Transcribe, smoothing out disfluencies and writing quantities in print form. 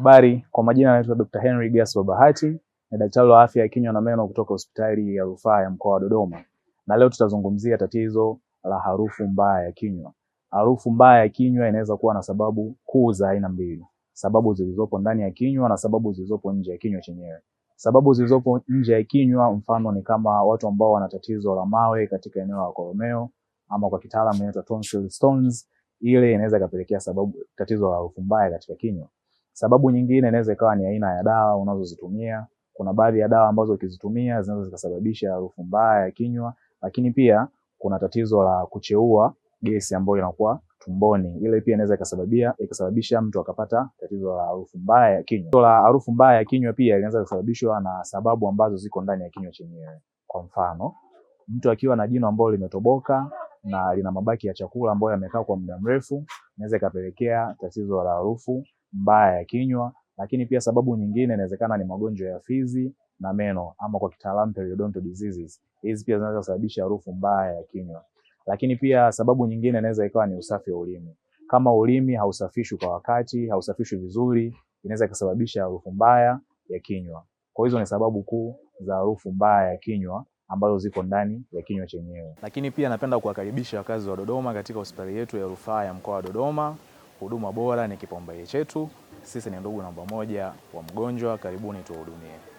Habari, kwa majina naitwa Dr. Henry Gaswa Bahati, ni daktari wa afya ya kinywa na meno kutoka hospitali ya rufaa ya mkoa wa Dodoma. Na leo tutazungumzia tatizo la harufu mbaya ya kinywa. Harufu mbaya ya kinywa inaweza kuwa na sababu kuu za aina mbili. Sababu zilizopo ndani ya kinywa na sababu zilizopo nje ya kinywa chenyewe. Sababu zilizopo nje ya kinywa mfano ni kama watu ambao wana tatizo la mawe katika eneo la koromeo ama kwa kitaalamu inaitwa tonsil stones, ile inaweza kupelekea tatizo la harufu mbaya katika kinywa. Sababu nyingine inaweza ikawa ni aina ya dawa unazozitumia. Kuna baadhi ya dawa ambazo ukizitumia zinaweza zikasababisha harufu mbaya ya kinywa, lakini pia kuna tatizo la kucheua gesi ambayo inakuwa tumboni. Ile pia inaweza ikasababisha mtu akapata tatizo la harufu mbaya ya kinywa. Tatizo la harufu mbaya ya kinywa pia inaweza kusababishwa na sababu ambazo ziko ndani ya kinywa chenyewe. Kwa mfano, mtu akiwa na jino ambalo limetoboka na lina mabaki ya chakula ambayo yamekaa kwa muda mrefu, inaweza ikapelekea tatizo la harufu mbaya ya kinywa. Lakini pia sababu nyingine inawezekana ni magonjwa ya fizi na meno ama kwa kitaalamu periodontal diseases. Hizi pia zinaweza kusababisha harufu mbaya ya kinywa. Lakini pia sababu nyingine inaweza ikawa ni usafi wa ulimi. Kama ulimi hausafishwi kwa wakati, hausafishwi vizuri, inaweza kusababisha harufu mbaya ya kinywa. Kwa hizo ni sababu kuu za harufu mbaya ya kinywa ambazo ziko ndani ya kinywa chenyewe. Lakini pia napenda kuwakaribisha wakazi wa Dodoma katika hospitali yetu ya rufaa ya mkoa wa Dodoma. Huduma bora ni kipaumbele chetu. Sisi ni ndugu namba moja wa mgonjwa. Karibuni tuhudumie.